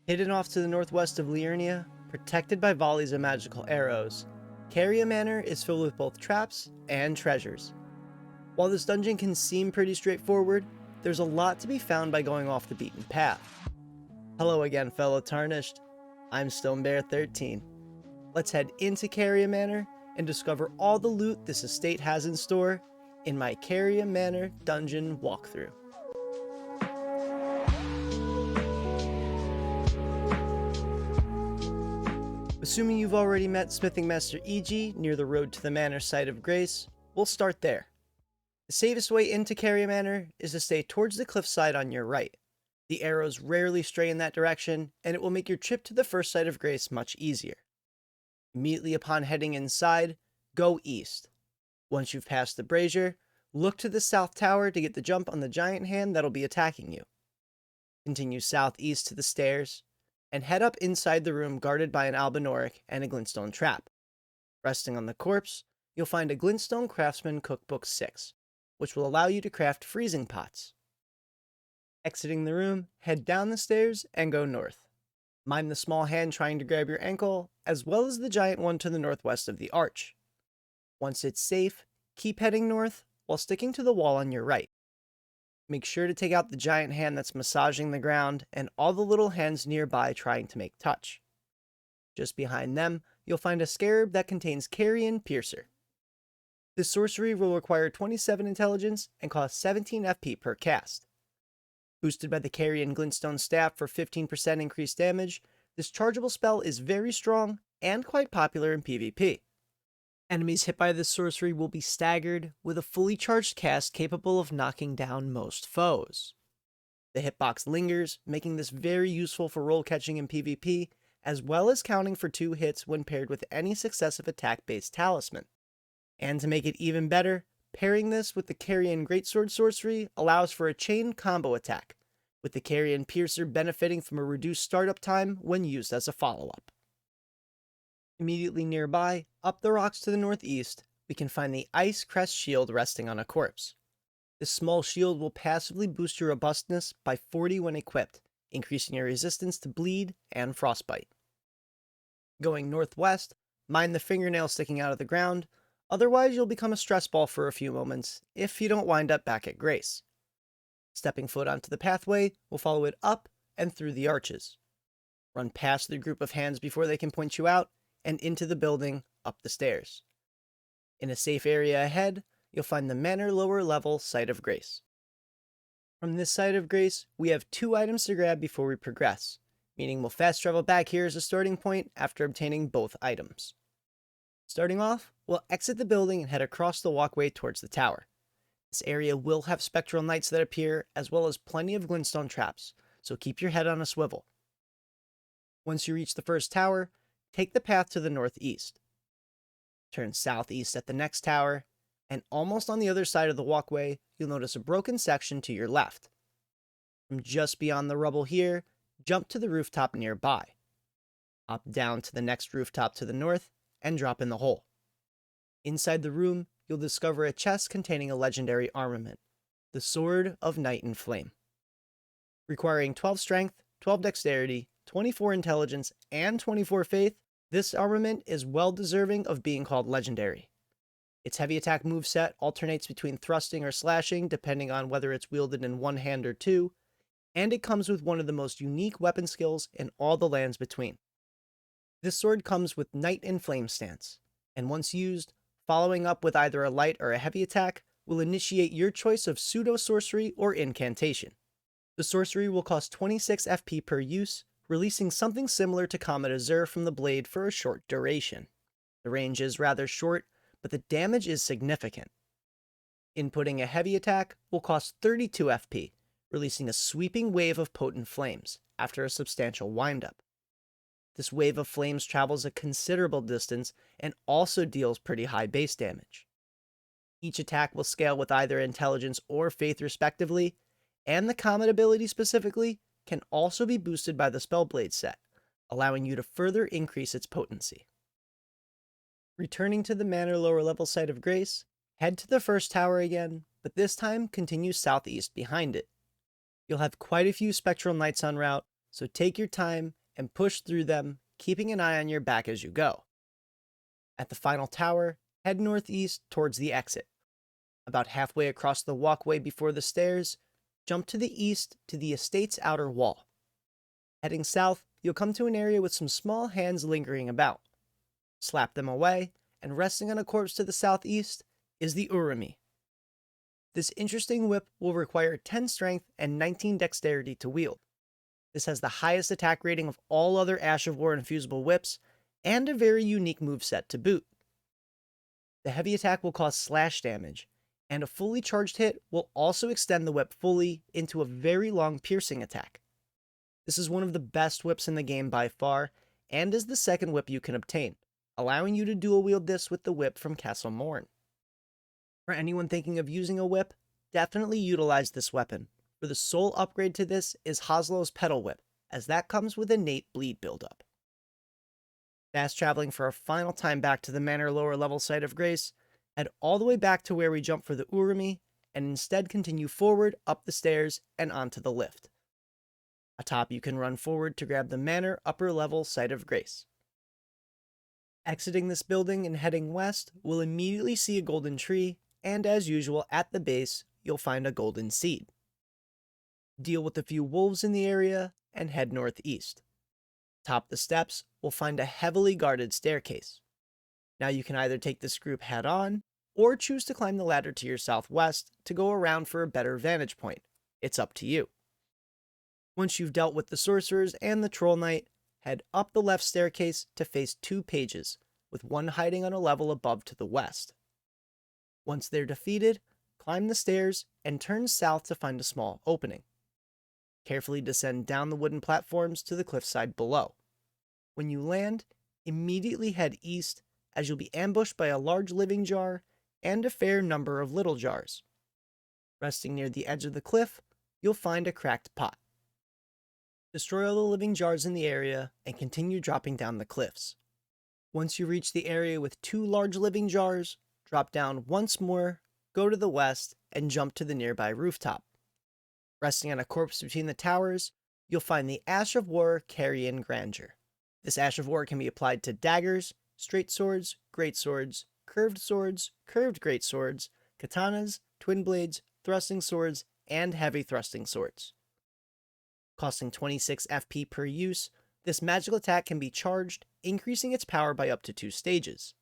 Hidden off to the northwest of Liurnia, protected by volleys of magical arrows, Caria Manor is filled with both traps and treasures. While this dungeon can seem pretty straightforward, there's a lot to be found by going off the beaten path. Hello again, fellow Tarnished. I'm Stonebear13. Let's head into Caria Manor and discover all the loot this estate has in store in my Caria Manor dungeon walkthrough. Assuming you've already met Smithing Master E.G. near the road to the Manor site of Grace, we'll start there. The safest way into Caria Manor is to stay towards the cliffside on your right. The arrows rarely stray in that direction, and it will make your trip to the first site of Grace much easier. Immediately upon heading inside, go east. Once you've passed the brazier, look to the south tower to get the jump on the giant hand that'll be attacking you. Continue southeast to the stairs, and head up inside the room guarded by an Albinauric and a Glintstone trap. Resting on the corpse, you'll find a Glintstone Craftsman Cookbook 6, which will allow you to craft freezing pots. Exiting the room, head down the stairs and go north. Mime the small hand trying to grab your ankle, as well as the giant one to the northwest of the arch. Once it's safe, keep heading north while sticking to the wall on your right. Make sure to take out the giant hand that's massaging the ground and all the little hands nearby trying to make touch. Just behind them, you'll find a scarab that contains Carian Piercer. This sorcery will require 27 intelligence and cost 17 FP per cast. Boosted by the Carian Glintstone staff for 15% increased damage, this chargeable spell is very strong and quite popular in PvP. Enemies hit by this sorcery will be staggered, with a fully charged cast capable of knocking down most foes. The hitbox lingers, making this very useful for roll catching in PvP, as well as counting for 2 hits when paired with any successive attack-based talisman. And to make it even better, pairing this with the Carian Greatsword sorcery allows for a chain combo attack, with the Carian Piercer benefiting from a reduced startup time when used as a follow-up. Immediately nearby, up the rocks to the northeast, we can find the Ice Crest Shield resting on a corpse. This small shield will passively boost your robustness by 40 when equipped, increasing your resistance to bleed and frostbite. Going northwest, mind the fingernail sticking out of the ground, otherwise you'll become a stress ball for a few moments if you don't wind up back at Grace. Stepping foot onto the pathway, we'll follow it up and through the arches. Run past the group of hands before they can point you out, and into the building, up the stairs. In a safe area ahead, you'll find the Manor lower level site of Grace. From this site of Grace, we have 2 items to grab before we progress, meaning we'll fast travel back here as a starting point after obtaining both items. Starting off, we'll exit the building and head across the walkway towards the tower. This area will have spectral knights that appear, as well as plenty of glintstone traps, so keep your head on a swivel. Once you reach the first tower, take the path to the northeast. Turn southeast at the next tower, and almost on the other side of the walkway, you'll notice a broken section to your left. From just beyond the rubble here, jump to the rooftop nearby. Hop down to the next rooftop to the north, and drop in the hole. Inside the room, you'll discover a chest containing a legendary armament, the Sword of Night and Flame. Requiring 12 strength, 12 dexterity, 24 intelligence, and 24 faith, this armament is well deserving of being called legendary. Its heavy attack moveset alternates between thrusting or slashing depending on whether it's wielded in one hand or two, and it comes with one of the most unique weapon skills in all the lands between. This sword comes with Night and Flame stance, and once used, following up with either a light or a heavy attack will initiate your choice of pseudo-sorcery or incantation. The sorcery will cost 26 FP per use, releasing something similar to Comet Azure from the blade for a short duration. The range is rather short, but the damage is significant. Inputting a heavy attack will cost 32 FP, releasing a sweeping wave of potent flames after a substantial windup. This wave of flames travels a considerable distance and also deals pretty high base damage. Each attack will scale with either intelligence or faith respectively, and the Comet ability specifically can also be boosted by the Spellblade set, allowing you to further increase its potency. Returning to the Manor lower level site of Grace, head to the first tower again, but this time continue southeast behind it. You'll have quite a few spectral knights en route, so take your time and push through them, keeping an eye on your back as you go. At the final tower, head northeast towards the exit. About halfway across the walkway before the stairs, jump to the east to the estate's outer wall. Heading south, you'll come to an area with some small hands lingering about. Slap them away, and resting on a corpse to the southeast is the Urumi. This interesting whip will require 10 strength and 19 dexterity to wield. This has the highest attack rating of all other Ash of War infusible whips, and a very unique moveset to boot. The heavy attack will cause slash damage, and a fully charged hit will also extend the whip fully into a very long piercing attack. This is one of the best whips in the game by far, and is the second whip you can obtain, allowing you to dual wield this with the whip from Castle Morn. For anyone thinking of using a whip, definitely utilize this weapon, for the sole upgrade to this is Hoslow's Pedal Whip, as that comes with innate bleed buildup. Fast traveling for a final time back to the Manor lower level site of Grace, head all the way back to where we jumped for the Urumi, and instead continue forward up the stairs and onto the lift. Atop you can run forward to grab the Manor upper level site of Grace. Exiting this building and heading west, we'll immediately see a golden tree, and as usual at the base, you'll find a golden seed. Deal with a few wolves in the area, and head northeast. Top the steps, we'll find a heavily guarded staircase. Now you can either take this group head on, or choose to climb the ladder to your southwest to go around for a better vantage point. It's up to you. Once you've dealt with the sorcerers and the troll knight, head up the left staircase to face 2 pages, with one hiding on a level above to the west. Once they're defeated, climb the stairs and turn south to find a small opening. Carefully descend down the wooden platforms to the cliffside below. When you land, immediately head east, as you'll be ambushed by a large living jar and a fair number of little jars. Resting near the edge of the cliff, you'll find a cracked pot. Destroy all the living jars in the area and continue dropping down the cliffs. Once you reach the area with 2 large living jars, drop down once more, go to the west, and jump to the nearby rooftop. Resting on a corpse between the towers, you'll find the Ash of War Carian Grandeur. This Ash of War can be applied to daggers, straight swords, great swords, curved great swords, katanas, twin blades, thrusting swords, and heavy thrusting swords. Costing 26 FP per use, this magical attack can be charged, increasing its power by up to 2 stages.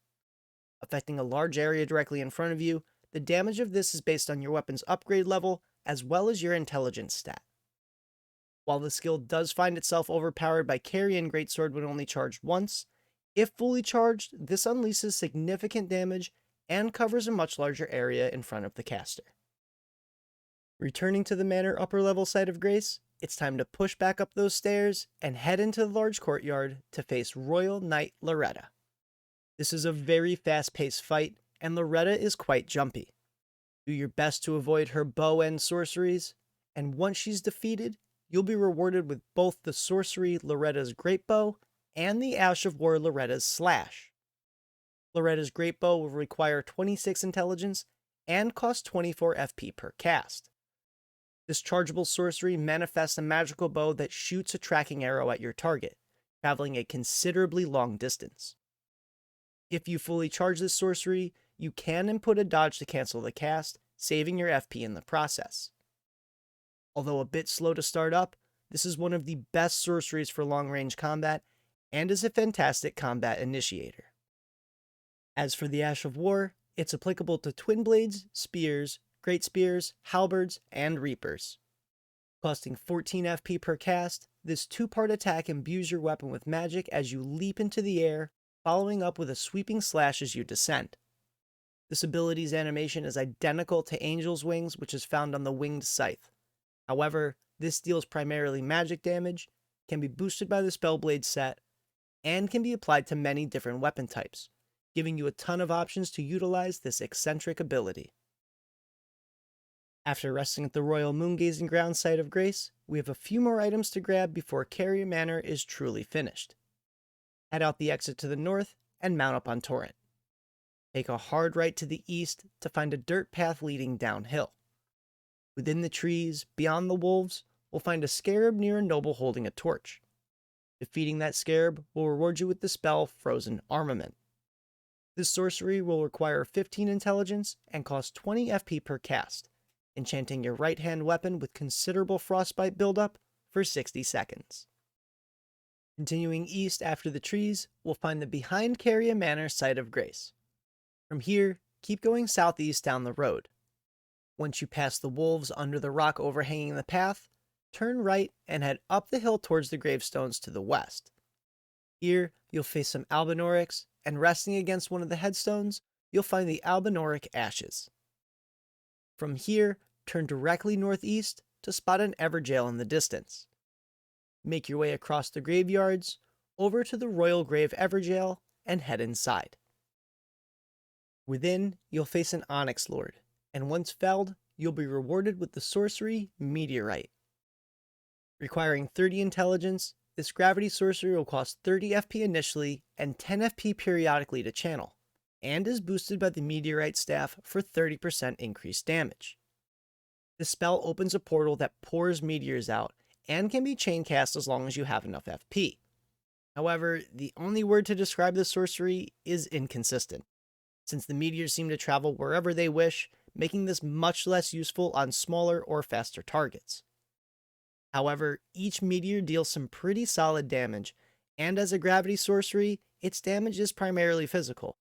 Affecting a large area directly in front of you, the damage of this is based on your weapon's upgrade level as well as your intelligence stat. While the skill does find itself overpowered by Carian Greatsword when only charged once, if fully charged, this unleashes significant damage and covers a much larger area in front of the caster. Returning to the Manor upper level site of Grace, it's time to push back up those stairs and head into the large courtyard to face Royal Knight Loretta. This is a very fast-paced fight, and Loretta is quite jumpy. Do your best to avoid her bow and sorceries, and once she's defeated, you'll be rewarded with both the sorcery Loretta's Greatbow and the Ash of War Loretta's Slash. Loretta's Greatbow will require 26 intelligence and cost 24 FP per cast. This chargeable sorcery manifests a magical bow that shoots a tracking arrow at your target, traveling a considerably long distance. If you fully charge this sorcery, you can input a dodge to cancel the cast, saving your FP in the process. Although a bit slow to start up, this is one of the best sorceries for long-range combat, and is a fantastic combat initiator. As for the Ash of War, it's applicable to twin blades, spears, great spears, halberds, and reapers. Costing 14 FP per cast, this 2-part attack imbues your weapon with magic as you leap into the air, following up with a sweeping slash as you descend. This ability's animation is identical to Angel's Wings, which is found on the Winged Scythe. However, this deals primarily magic damage, can be boosted by the Spellblade set, and can be applied to many different weapon types, giving you a ton of options to utilize this eccentric ability. After resting at the Royal Moongazing Ground site of Grace, we have a few more items to grab before Caria Manor is truly finished. Head out the exit to the north and mount up on Torrent. Take a hard right to the east to find a dirt path leading downhill. Within the trees, beyond the wolves, will find a scarab near a noble holding a torch. Defeating that scarab will reward you with the spell Frozen Armament. This sorcery will require 15 intelligence and cost 20 FP per cast, enchanting your right hand weapon with considerable frostbite buildup for 60 seconds. Continuing east after the trees, we'll find the behind Caria Manor site of grace. From here, keep going southeast down the road. Once you pass the wolves under the rock overhanging the path, turn right and head up the hill towards the gravestones to the west. Here, you'll face some Albinaurics, and resting against one of the headstones, you'll find the Albinauric Ashes. From here, turn directly northeast to spot an Everjail in the distance. Make your way across the graveyards, over to the Royal Grave Everjail, and head inside. Within, you'll face an Onyx Lord, and once felled, you'll be rewarded with the sorcery Meteorite. Requiring 30 intelligence, this gravity sorcery will cost 30 FP initially and 10 FP periodically to channel, and is boosted by the Meteorite staff for 30% increased damage. This spell opens a portal that pours meteors out and can be chain cast as long as you have enough FP. However, the only word to describe this sorcery is inconsistent, since the meteors seem to travel wherever they wish, making this much less useful on smaller or faster targets. However, each meteor deals some pretty solid damage, and as a gravity sorcery, its damage is primarily physical.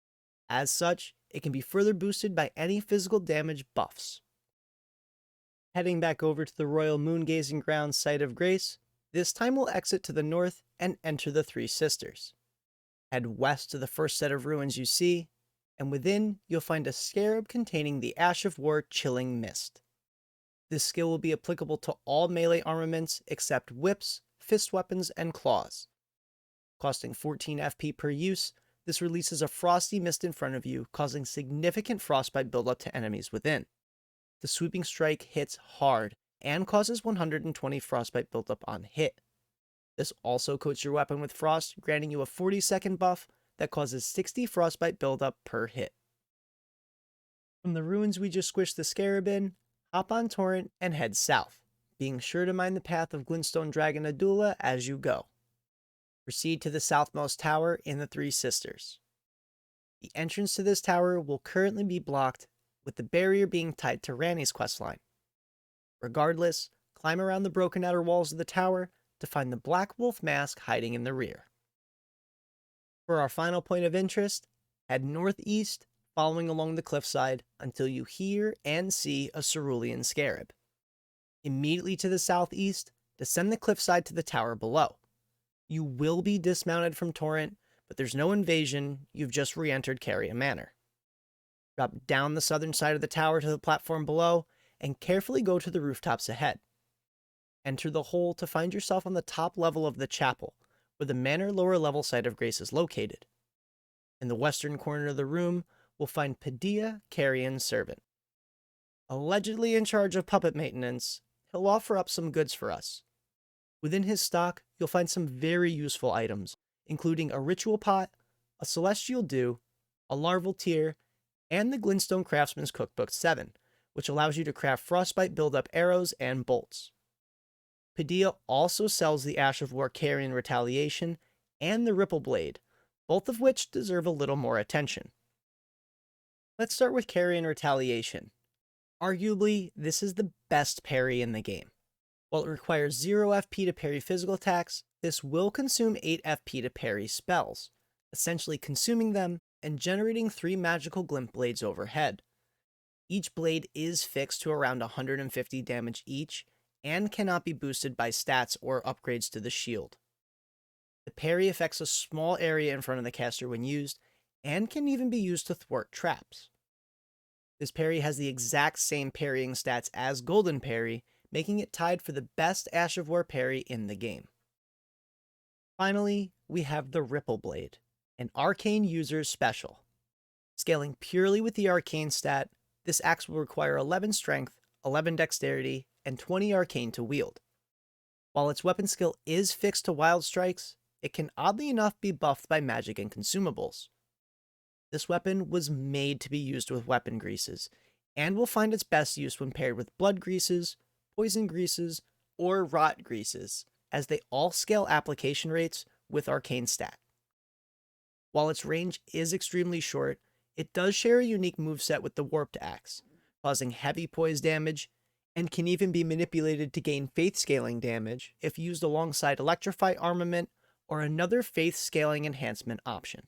As such, it can be further boosted by any physical damage buffs. Heading back over to the Royal Moongazing Ground site of grace, this time we'll exit to the north and enter the Three Sisters. Head west to the first set of ruins you see, and within you'll find a scarab containing the Ash of War Chilling Mist. This skill will be applicable to all melee armaments except whips, fist weapons, and claws. Costing 14 FP per use, this releases a frosty mist in front of you, causing significant frostbite buildup to enemies within. The sweeping strike hits hard and causes 120 frostbite buildup on hit. This also coats your weapon with frost, granting you a 40-second buff that causes 60 frostbite buildup per hit. From the ruins we just squished the scarab in, hop on Torrent and head south, being sure to mind the path of Glintstone Dragon Adula as you go. Proceed to the southmost tower in the Three Sisters. The entrance to this tower will currently be blocked, with the barrier being tied to Ranni's questline. Regardless, climb around the broken outer walls of the tower to find the Black Wolf mask hiding in the rear. For our final point of interest, head northeast, following along the cliffside until you hear and see a cerulean scarab. Immediately to the southeast, descend the cliffside to the tower below. You will be dismounted from Torrent, but there's no invasion, you've just re-entered Caria Manor. Drop down the southern side of the tower to the platform below, and carefully go to the rooftops ahead. Enter the hole to find yourself on the top level of the chapel, where the manor lower level site of grace is located. In the western corner of the room, we'll find Pidia, Carian's servant. Allegedly in charge of puppet maintenance, he'll offer up some goods for us. Within his stock, you'll find some very useful items, including a ritual pot, a celestial dew, a larval tear, and the Glintstone Craftsman's Cookbook 7, which allows you to craft frostbite build-up arrows and bolts. Pidia also sells the Ash of War Carian Retaliation and the Ripple Blade, both of which deserve a little more attention. Let's start with Carian Retaliation. Arguably, this is the best parry in the game. While it requires 0 FP to parry physical attacks, this will consume 8 FP to parry spells, essentially consuming them and generating 3 magical glint blades overhead. Each blade is fixed to around 150 damage each, and cannot be boosted by stats or upgrades to the shield. The parry affects a small area in front of the caster when used, and can even be used to thwart traps. This parry has the exact same parrying stats as Golden Parry, making it tied for the best Ash of War parry in the game. Finally, we have the Ripple Blade, an arcane user's special. Scaling purely with the arcane stat, this axe will require 11 strength, 11 dexterity, and 20 arcane to wield. While its weapon skill is fixed to wild strikes, it can oddly enough be buffed by magic and consumables. This weapon was made to be used with weapon greases, and will find its best use when paired with blood greases, poison greases, or rot greases, as they all scale application rates with arcane stat. While its range is extremely short, it does share a unique moveset with the Warped Axe, causing heavy poise damage, and can even be manipulated to gain faith scaling damage if used alongside Electrify Armament or another faith scaling enhancement option.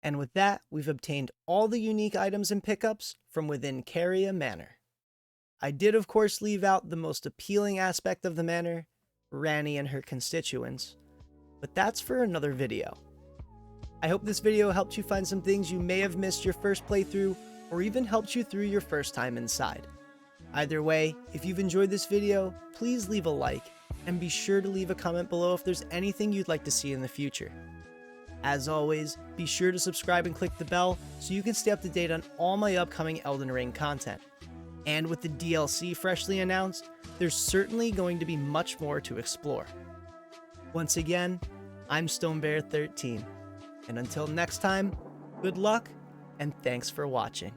And with that, we've obtained all the unique items and pickups from within Caria Manor. I did of course leave out the most appealing aspect of the manor, Ranni and her constituents, but that's for another video. I hope this video helped you find some things you may have missed your first playthrough, or even helped you through your first time inside. Either way, if you've enjoyed this video, please leave a like, and be sure to leave a comment below if there's anything you'd like to see in the future. As always, be sure to subscribe and click the bell so you can stay up to date on all my upcoming Elden Ring content. And with the DLC freshly announced, there's certainly going to be much more to explore. Once again, I'm StoneBear13, and until next time, good luck and thanks for watching.